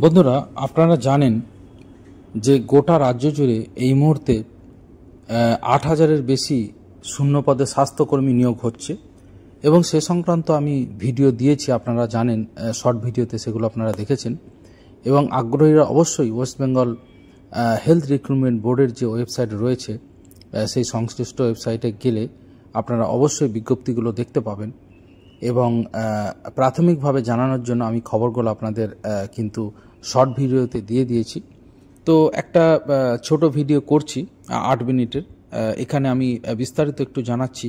বন্ধুরা, আপনারা জানেন যে গোটা রাজ্য জুড়ে এই মুহূর্তে ৮,০০০-এর বেশি শূন্যপদে স্বাস্থ্যকর্মী নিয়োগ হচ্ছে এবং সে সংক্রান্ত আমি ভিডিও দিয়েছি, আপনারা জানেন, শর্ট ভিডিওতে সেগুলো আপনারা দেখেছেন। এবং আগ্রহীরা অবশ্যই ওয়েস্ট বেঙ্গল হেলথ রিক্রুটমেন্ট বোর্ডের যে ওয়েবসাইট রয়েছে সেই সংশ্লিষ্ট ওয়েবসাইটে গেলে আপনারা অবশ্যই বিজ্ঞপ্তিগুলো দেখতে পাবেন। এবং প্রাথমিকভাবে জানানোর জন্য আমি খবরগুলো আপনাদের কিন্তু শর্ট ভিডিওতে দিয়ে দিয়েছি। তো একটা ছোট ভিডিও করছি ৮ মিনিটের। এখানে আমি বিস্তারিত একটু জানাচ্ছি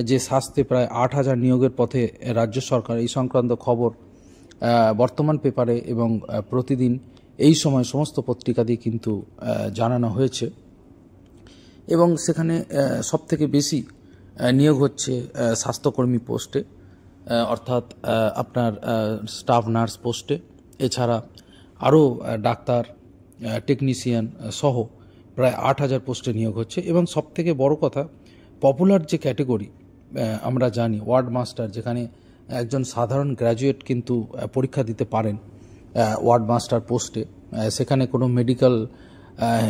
যে স্বাস্থ্যে প্রায় ৮,০০০ নিয়োগের পথে রাজ্য সরকার, এই সংক্রান্ত খবর বর্তমান পেপারে এবং প্রতিদিন এই সময় সমস্ত পত্রিকা দিয়ে কিন্তু জানানো হয়েছে। এবং সেখানে সবথেকে বেশি নিয়োগ হচ্ছে স্বাস্থ্যকর্মী পোস্টে, অর্থাৎ আপনার স্টাফ নার্স পোস্টে। এছাড়া আরও ডাক্তার, টেকনিশিয়ান সহ প্রায় ৮,০০০ পোস্টে নিয়োগ হচ্ছে। এবং সবথেকে বড় কথা, পপুলার যে ক্যাটেগরি আমরা জানি, ওয়ার্ড মাস্টার, যেখানে একজন সাধারণ গ্র্যাজুয়েট কিন্তু পরীক্ষা দিতে পারেন ওয়ার্ড মাস্টার পোস্টে, সেখানে কোনো মেডিকেল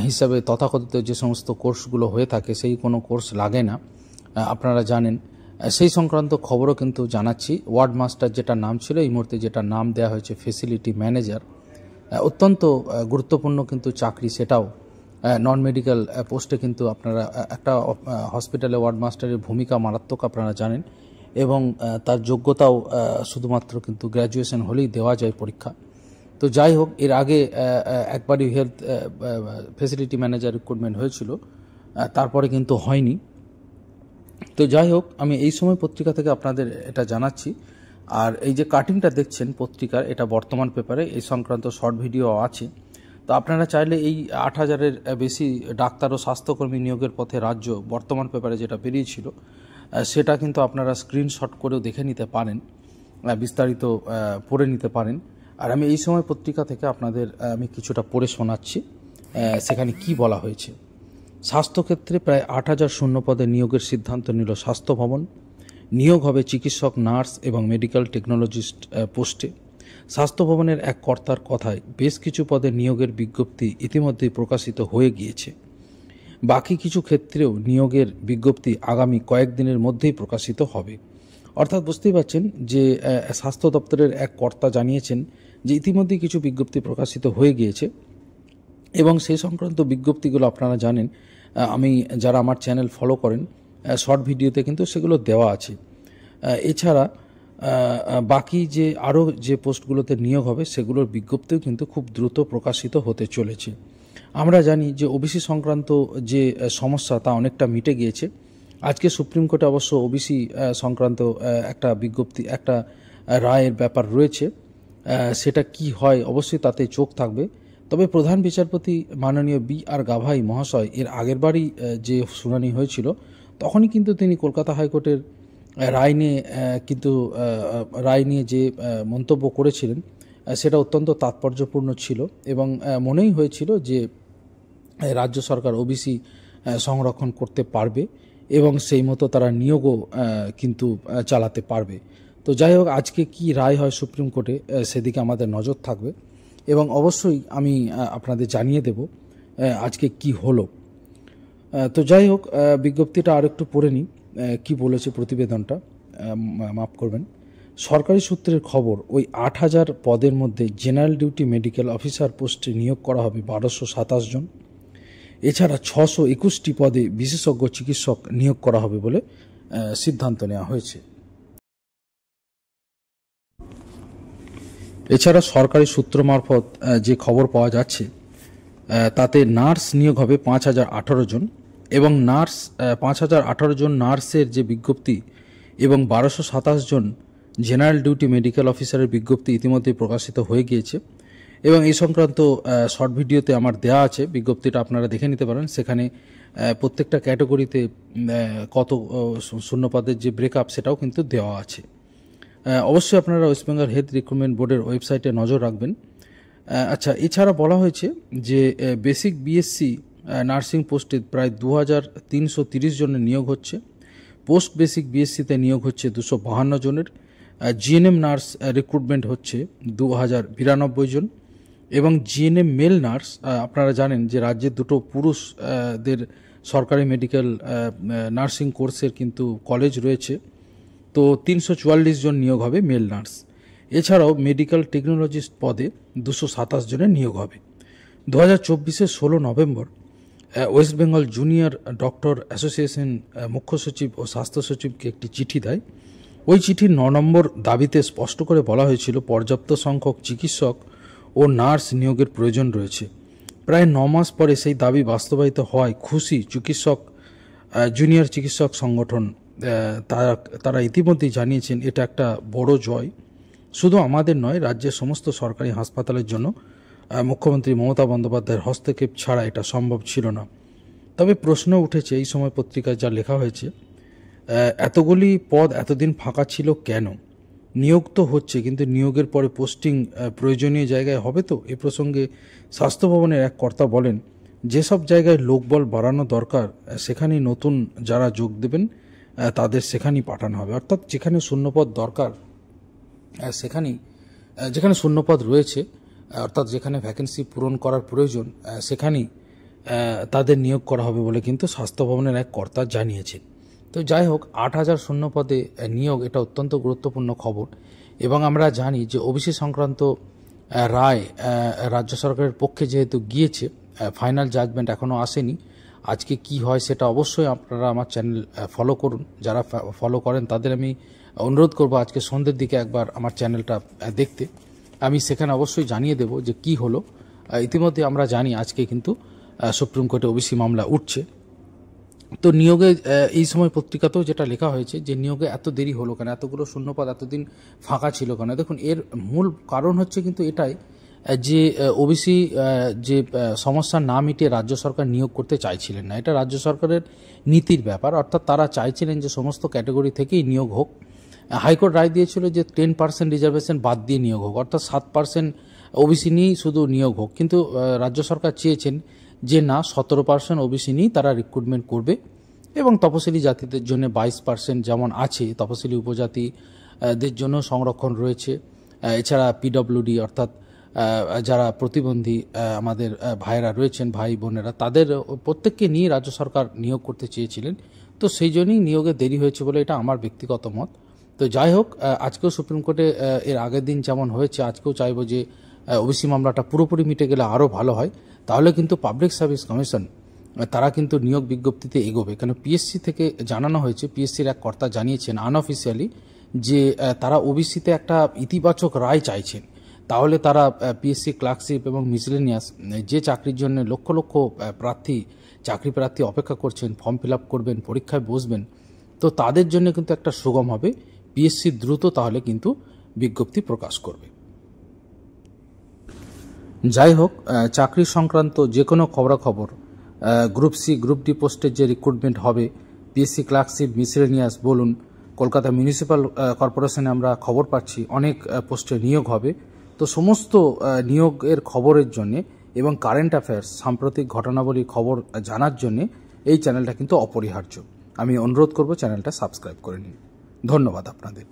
হিসাবে তথাকথিত যে সমস্ত কোর্সগুলো হয়ে থাকে সেই কোনো কোর্স লাগে না, আপনারা জানেন। সেই সংক্রান্ত খবরও কিন্তু জানাচ্ছি। ওয়ার্ড মাস্টার যেটা নাম ছিল, এই মুহূর্তে যেটা নাম দেওয়া হয়েছে ফেসিলিটি ম্যানেজার, অত্যন্ত গুরুত্বপূর্ণ কিন্তু চাকরি, সেটাও নন মেডিকেল পোস্টে। কিন্তু আপনারা একটা হসপিটালে ওয়ার্ড মাস্টারের ভূমিকা মারাত্মক, আপনারা জানেন। এবং তার যোগ্যতাও শুধুমাত্র কিন্তু গ্র্যাজুয়েশন হলেই দেওয়া যায় পরীক্ষা। তো যাই হোক, এর আগে একবারই হেলথ ফেসিলিটি ম্যানেজার রিক্রুটমেন্ট হয়েছিল, তারপরে কিন্তু হয়নি। তো যাই হোক, আমি এই সময় পত্রিকা থেকে আপনাদের এটা জানাচ্ছি। আর এই যে কাটিংটা দেখছেন পত্রিকার, এটা বর্তমান পেপারে, এই সংক্রান্ত শর্ট ভিডিও আছে। তো আপনারা চাইলে এই ৮,০০০-এর বেশি ডাক্তার ও স্বাস্থ্যকর্মী নিয়োগের পথে রাজ্য, বর্তমান পেপারে যেটা বেরিয়েছিল, সেটা কিন্তু আপনারা স্ক্রিনশট করেও দেখে নিতে পারেন, বিস্তারিত পড়ে নিতে পারেন। আর আমি এই সময় পত্রিকা থেকে আপনাদের আমি কিছুটা পড়ে শোনাচ্ছি সেখানে কি বলা হয়েছে। স্বাস্থ্যক্ষেত্রে প্রায় ৮,০০০ শূন্যপদে নিয়োগের সিদ্ধান্ত নিল স্বাস্থ্য ভবন। নিয়োগ হবে চিকিৎসক, নার্স এবং মেডিকেল টেকনোলজিস্ট পোস্টে। স্বাস্থ্য ভবনের এক কর্তার কথায় বেশ কিছু পদে নিয়োগের বিজ্ঞপ্তি ইতিমধ্যেই প্রকাশিত হয়ে গিয়েছে। বাকি কিছু ক্ষেত্রেও নিয়োগের বিজ্ঞপ্তি আগামী কয়েকদিনের মধ্যেই প্রকাশিত হবে। অর্থাৎ বুঝতেই পারছেন যে স্বাস্থ্য দপ্তরের এক কর্তা জানিয়েছেন যে ইতিমধ্যেই কিছু বিজ্ঞপ্তি প্রকাশিত হয়ে গিয়েছে এবং সেই সংক্রান্ত বিজ্ঞপ্তিগুলো আপনারা জানেন, আমি যারা আমার চ্যানেল ফলো করেন, শর্ট ভিডিওতে কিন্তু সেগুলো দেওয়া আছে। এছাড়া বাকি যে আরও যে পোস্টগুলোতে নিয়োগ হবে সেগুলোর বিজ্ঞপ্তিও কিন্তু খুব দ্রুত প্রকাশিত হতে চলেছে। আমরা জানি যে ওবিসি সংক্রান্ত যে সমস্যা তা অনেকটা মিটে গিয়েছে। আজকে সুপ্রিম কোর্টে অবশ্য ওবিসি সংক্রান্ত একটা বিজ্ঞপ্তি, একটা রায়ের ব্যাপার রয়েছে। সেটা কি হয় অবশ্যই তাতে চোখ থাকবে। তবে প্রধান বিচারপতি মাননীয় বি.আর. গাভাই মহাশয় এর আগেরবারই যে শুনানি হয়েছিল, তখনই কিন্তু তিনি কলকাতা হাইকোর্টের রায় নিয়ে যে মন্তব্য করেছিলেন সেটা অত্যন্ত তাৎপর্যপূর্ণ ছিল এবং মনেই হয়েছিল যে রাজ্য সরকার ওবিসি সংরক্ষণ করতে পারবে এবং সেই মতো তারা নিয়োগও কিন্তু চালাতে পারবে। তো যাই হোক, আজকে কি রায় হয় সুপ্রিম কোর্টে সেদিকে আমাদের নজর থাকবে এবং অবশ্যই আমি আপনাদের জানিয়ে দেব আজকে কি হলো। তো যাই হোক, বিজ্ঞপ্তিটা আর একটু পড়ে নিই কী বলেছে প্রতিবেদনটা, মাফ করবেন। সরকারি সূত্রের খবর, ওই ৮,০০০ পদের মধ্যে জেনারেল ডিউটি মেডিকেল অফিসার পোস্টে নিয়োগ করা হবে ১২২৭ জন। এছাড়া ৬২১টি পদে বিশেষজ্ঞ চিকিৎসক নিয়োগ করা হবে বলে সিদ্ধান্ত নেওয়া হয়েছে। এছাড়া সরকারি সূত্র মারফত যে খবর পাওয়া যাচ্ছে তাতে নার্স নিয়োগ হবে ৫,০১৮ জন এবং ৫,০১৮ জন নার্সের যে বিজ্ঞপ্তি এবং ১২২৭ জন জেনারেল ডিউটি মেডিকেল অফিসারের বিজ্ঞপ্তি ইতিমধ্যেই প্রকাশিত হয়ে গিয়েছে এবং এই সংক্রান্ত শর্ট ভিডিওতে আমার দেওয়া আছে, বিজ্ঞপ্তিটা আপনারা দেখে নিতে পারেন। সেখানে প্রত্যেকটা ক্যাটাগরিতে কত শূন্যপদের যে ব্রেকআপ সেটাও কিন্তু দেওয়া আছে। অবশ্যই আপনারা ওয়েস্ট বেঙ্গল হেলথ রিক্রুটমেন্ট বোর্ডের ওয়েবসাইটে নজর রাখবেন। আচ্ছা, এছাড়া বলা হয়েছে যে বেসিক বিএসসি নার্সিং পোস্টে প্রায় ২,৩৩০ জনের নিয়োগ হচ্ছে। পোস্ট বেসিক বিএসসিতে নিয়োগ হচ্ছে ২৫২ জনের। জিএনএম নার্স রিক্রুটমেন্ট হচ্ছে ২,০৯২ জন। এবং জিএনএম মেল নার্স, আপনারা জানেন যে রাজ্যের দুটো পুরুষদের সরকারি মেডিকেল নার্সিং কোর্সের কিন্তু কলেজ রয়েছে। তো 344 জন নিয়োগ হবে মেল নার্স। এছাড়াও মেডিকেল টেকনোলজিস্ট পদে 227 জনের নিয়োগ হবে। 2024-এর 16 November West Bengal junior doctor association মুখ্য সচিব ও স্বাস্থ্য সচিবকে একটি চিঠি দেয়। ওই চিঠির 9 নম্বর দাবিতে স্পষ্ট করে বলা হয়েছিল পর্যাপ্ত সংখ্যক চিকিৎসক ও নার্স নিয়োগের প্রয়োজন রয়েছে। প্রায় 9 মাস পরে সেই দাবি বাস্তবায়িত হওয়ায় খুশি জুনিয়র চিকিৎসক সংগঠন। তারা ইতিমধ্যেই জানিয়েছেন এটা একটা বড় জয়, শুধু আমাদের নয়, রাজ্যের সমস্ত সরকারি হাসপাতালের জন্য। মুখ্যমন্ত্রী মমতা বন্দ্যোপাধ্যায়ের হস্তক্ষেপ ছাড়া এটা সম্ভব ছিল না। তবে প্রশ্ন উঠেছে, এই সময় পত্রিকায় যা লেখা হয়েছে, এতগুলি পদ এতদিন ফাঁকা ছিল কেন? নিয়োগ তো হচ্ছে, কিন্তু নিয়োগের পরে পোস্টিং প্রয়োজনীয় জায়গায় হবে তো? এ প্রসঙ্গে স্বাস্থ্য ভবনের এক কর্তা বলেন, যেসব জায়গায় লোকবল বাড়ানো দরকার সেখানেই নতুন যারা যোগ দেবেন তাদের সেখানেই পাঠানো হবে। অর্থাৎ যেখানে শূন্যপদ দরকার যেখানে শূন্যপদ রয়েছে, অর্থাৎ যেখানে ভ্যাকেন্সি পূরণ করার প্রয়োজন সেখানেই তাদের নিয়োগ করা হবে বলে কিন্তু স্বাস্থ্য ভবনের এক কর্তা জানিয়েছেন। তো যাই হোক, 8000 শূন্যপদে নিয়োগ, এটা অত্যন্ত গুরুত্বপূর্ণ খবর। এবং আমরা জানি যে ওবিসি সংক্রান্ত রায় রাজ্য সরকারের পক্ষে যেহেতু গিয়েছে, ফাইনাল জাজমেন্ট এখনও আসেনি। আজকে কি হয় সেটা অবশ্যই আপনারা আমার চ্যানেল ফলো করুন। যারা ফলো করেন তাদের আমি অনুরোধ করব আজকে সন্ধ্যের দিকে একবার আমার চ্যানেলটা দেখতে। আমি সেখানে অবশ্যই জানিয়ে দেব যে কি হলো। ইতিমধ্যে আমরা জানি আজকে কিন্তু সুপ্রিম কোর্টে ওবিসি মামলা উঠছে। তো নিয়োগে এই সময় পত্রিকাতেও যেটা লেখা হয়েছে যে নিয়োগে এত দেরি হলো কেন, এতগুলো শূন্যপদ এতদিন ফাঁকা ছিল কেন? দেখুন, এর মূল কারণ হচ্ছে কিন্তু এটাই যে ওবিসি যে সমস্যা না মিটিয়ে রাজ্য সরকার নিয়োগ করতে চাইছিলেন না। এটা রাজ্য সরকারের নীতির ব্যাপার। অর্থাৎ তারা চাইছিলেন যে সমস্ত ক্যাটাগরি থেকেই নিয়োগ হোক। হাইকোর্ট রায় দিয়েছিল যে 10% রিজার্ভেশন বাদ দিয়ে নিয়োগ হোক, অর্থাৎ 7% ওবিসি নিয়েই শুধু নিয়োগ হোক। কিন্তু রাজ্য সরকার চেয়েছেন যে না, 17% ওবিসি নিয়েই তারা রিক্রুটমেন্ট করবে এবং তপশিলি জাতিদের জন্য 22% যেমন আছে, তপশিলি উপজাতিদের জন্য সংরক্ষণ রয়েছে। এছাড়া পিডব্লিউডি অর্থাৎ যারা প্রতিবন্ধী আমাদের ভাইয়েরা রয়েছেন, ভাই বোনেরা, তাদের প্রত্যেককে নিয়ে রাজ্য সরকার নিয়োগ করতে চেয়েছিলেন। তো সেই জন্যই নিয়োগে দেরি হয়েছে বলে এটা আমার ব্যক্তিগত মত। তো যাই হোক, আজকেও সুপ্রিম কোর্টে এর আগের দিন যেমন হয়েছে, আজকেও চাইবো যে ওবিসি মামলাটা পুরোপুরি মিটে গেলে আরও ভালো হয়। তাহলে কিন্তু পাবলিক সার্ভিস কমিশন তারা কিন্তু নিয়োগ বিজ্ঞপ্তিতে এগোবে। কেন পিএসসি থেকে জানানো হয়েছে, পিএসসির এক কর্তা জানিয়েছেন আনঅফিসিয়ালি যে তারা ওবিসিতে একটা ইতিবাচক রায় চাইছেন। তাহলে তারা পিএসসি ক্লার্কশিপ এবং মিসলেনিয়াস যে চাকরির জন্য লক্ষ লক্ষ চাকরি প্রার্থী অপেক্ষা করছেন, ফর্ম ফিল আপ করবেন, পরীক্ষায় বসবেন, তো তাদের জন্য কিন্তু একটা সুগম হবে। পিএসসি দ্রুত তাহলে কিন্তু বিজ্ঞপ্তি প্রকাশ করবে। যাই হোক, চাকরি সংক্রান্ত যে কোনো খবরাখবর, গ্রুপ সি গ্রুপ ডি পোস্টের যে রিক্রুটমেন্ট হবে, পিএসসি ক্লার্কশিপ, মিসলেনিয়াস বলুন, কলকাতা মিউনিসিপ্যাল কর্পোরেশনে আমরা খবর পাচ্ছি অনেক পোস্টে নিয়োগ হবে। তো সমস্ত নিয়োগের খবরের জন্য এবং কারেন্ট অ্যাফেয়ার্স, সাম্প্রতিক ঘটনাবলী খবর জানার জন্য এই চ্যানেলটা কিন্তু অপরিহার্য। আমি অনুরোধ করব চ্যানেলটা সাবস্ক্রাইব করে নিন। ধন্যবাদ আপনাদের।